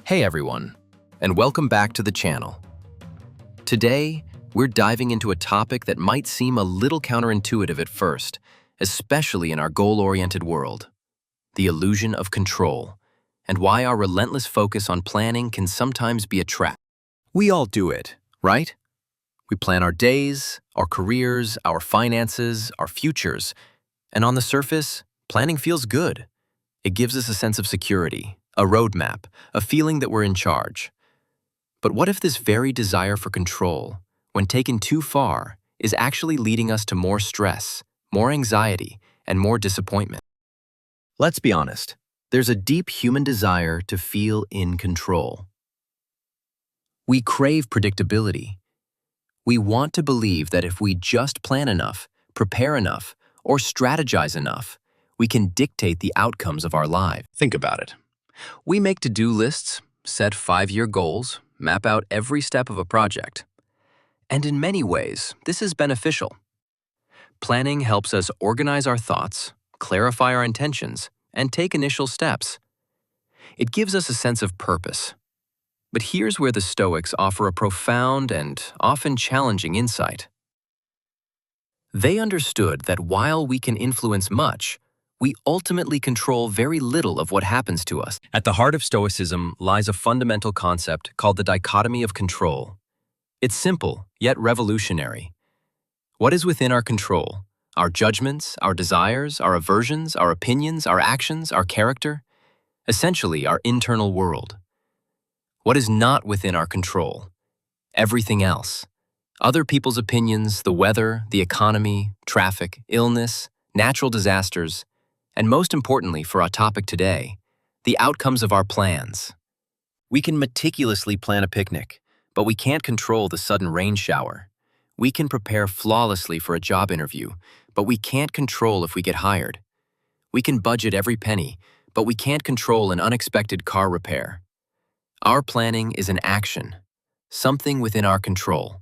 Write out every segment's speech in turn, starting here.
Hey everyone, and welcome back to the channel. Today, we're diving into a topic that might seem a little counterintuitive at first, especially in our goal-oriented world: the illusion of control, and why our relentless focus on planning can sometimes be a trap. We all do it, right? We plan our days, our careers, our finances, our futures, and on the surface, planning feels good. It gives us a sense of security, a roadmap, a feeling that we're in charge. But what if this very desire for control, when taken too far, is actually leading us to more stress, more anxiety, and more disappointment? Let's be honest, there's a deep human desire to feel in control. We crave predictability. We want to believe that if we just plan enough, prepare enough, or strategize enough, we can dictate the outcomes of our lives. Think about it. We make to-do lists, set 5-year goals, map out every step of a project. And in many ways, this is beneficial. Planning helps us organize our thoughts, clarify our intentions, and take initial steps. It gives us a sense of purpose. But here's where the Stoics offer a profound and often challenging insight. They understood that while we can influence much, we ultimately control very little of what happens to us. At the heart of Stoicism lies a fundamental concept called the dichotomy of control. It's simple, yet revolutionary. What is within our control? Our judgments, our desires, our aversions, our opinions, our actions, our character? Essentially, our internal world. What is not within our control? Everything else. Other people's opinions, the weather, the economy, traffic, illness, natural disasters, and most importantly for our topic today, the outcomes of our plans. We can meticulously plan a picnic, but we can't control the sudden rain shower. We can prepare flawlessly for a job interview, but we can't control if we get hired. We can budget every penny, but we can't control an unexpected car repair. Our planning is an action, something within our control.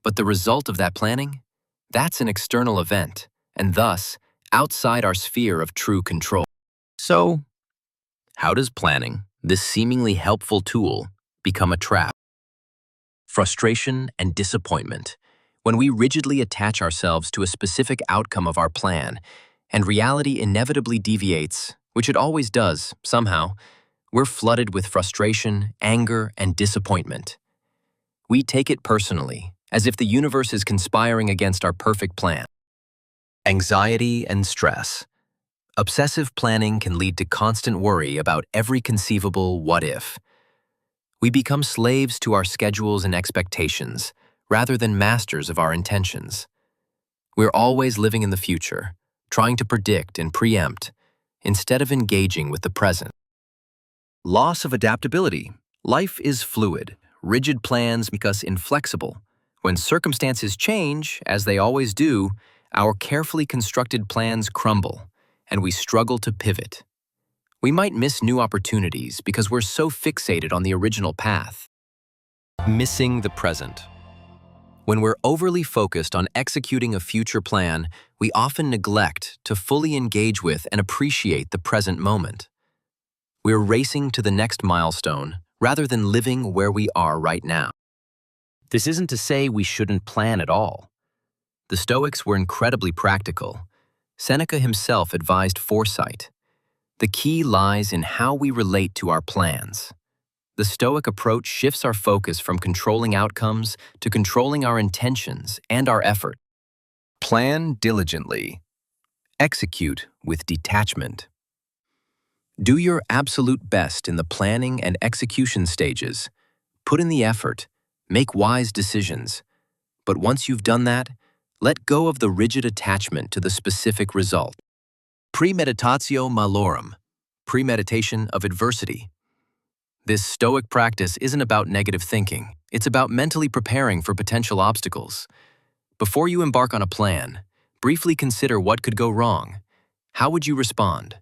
But the result of that planning? That's an external event, and thus, outside our sphere of true control. So, how does planning, this seemingly helpful tool, become a trap? Frustration and disappointment. When we rigidly attach ourselves to a specific outcome of our plan, and reality inevitably deviates, which it always does, somehow, we're flooded with frustration, anger, and disappointment. We take it personally, as if the universe is conspiring against our perfect plan. Anxiety and stress. Obsessive planning can lead to constant worry about every conceivable what if. We become slaves to our schedules and expectations, rather than masters of our intentions. We're always living in the future, trying to predict and preempt, instead of engaging with the present. Loss of adaptability. Life is fluid. Rigid plans make us inflexible. When circumstances change, as they always do, our carefully constructed plans crumble, and we struggle to pivot. We might miss new opportunities because we're so fixated on the original path. Missing the present. When we're overly focused on executing a future plan, we often neglect to fully engage with and appreciate the present moment. We're racing to the next milestone rather than living where we are right now. This isn't to say we shouldn't plan at all. The Stoics were incredibly practical. Seneca himself advised foresight. The key lies in how we relate to our plans. The Stoic approach shifts our focus from controlling outcomes to controlling our intentions and our effort. Plan diligently. Execute with detachment. Do your absolute best in the planning and execution stages. Put in the effort. Make wise decisions. But once you've done that, let go of the rigid attachment to the specific result. Premeditatio malorum, premeditation of adversity. This Stoic practice isn't about negative thinking. It's about mentally preparing for potential obstacles. Before you embark on a plan, briefly consider what could go wrong. How would you respond?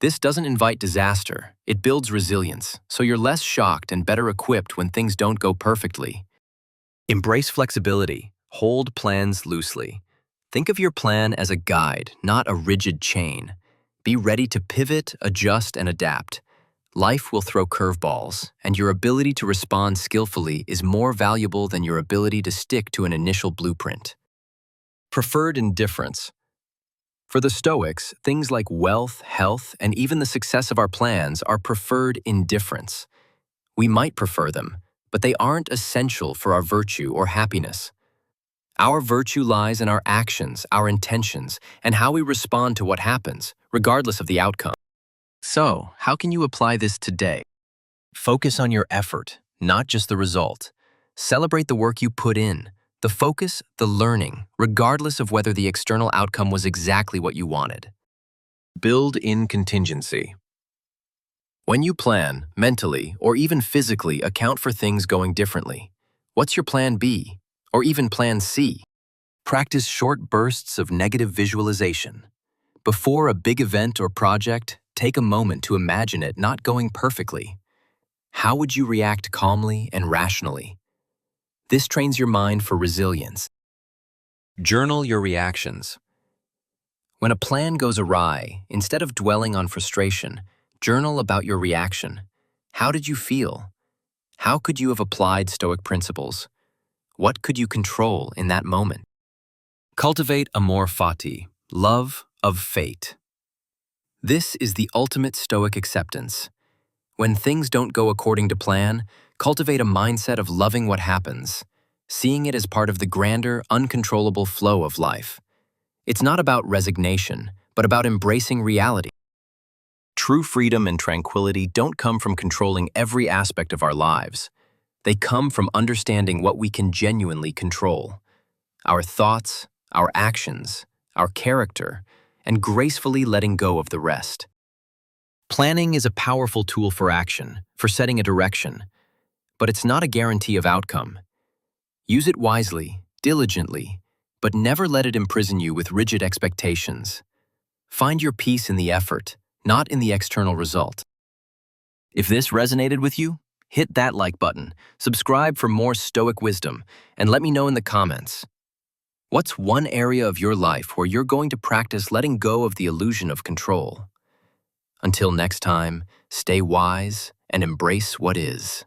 This doesn't invite disaster. It builds resilience, so you're less shocked and better equipped when things don't go perfectly. Embrace flexibility. Hold plans loosely. Think of your plan as a guide, not a rigid chain. Be ready to pivot, adjust, and adapt. Life will throw curveballs, and your ability to respond skillfully is more valuable than your ability to stick to an initial blueprint. Preferred indifference. For the Stoics, things like wealth, health, and even the success of our plans are preferred indifference. We might prefer them, but they aren't essential for our virtue or happiness. Our virtue lies in our actions, our intentions, and how we respond to what happens, regardless of the outcome. So, how can you apply this today? Focus on your effort, not just the result. Celebrate the work you put in, the focus, the learning, regardless of whether the external outcome was exactly what you wanted. Build in contingency. When you plan, mentally or even physically account for things going differently, what's your plan B, or even plan C? Practice short bursts of negative visualization. Before a big event or project, take a moment to imagine it not going perfectly. How would you react calmly and rationally? This trains your mind for resilience. Journal your reactions. When a plan goes awry, instead of dwelling on frustration, journal about your reaction. How did you feel? How could you have applied Stoic principles? What could you control in that moment? Cultivate amor fati, love of fate. This is the ultimate Stoic acceptance. When things don't go according to plan, cultivate a mindset of loving what happens, seeing it as part of the grander, uncontrollable flow of life. It's not about resignation, but about embracing reality. True freedom and tranquility don't come from controlling every aspect of our lives. They come from understanding what we can genuinely control: our thoughts, our actions, our character, and gracefully letting go of the rest. Planning is a powerful tool for action, for setting a direction, but it's not a guarantee of outcome. Use it wisely, diligently, but never let it imprison you with rigid expectations. Find your peace in the effort, not in the external result. If this resonated with you, hit that like button, subscribe for more Stoic wisdom, and let me know in the comments. What's one area of your life where you're going to practice letting go of the illusion of control? Until next time, stay wise and embrace what is.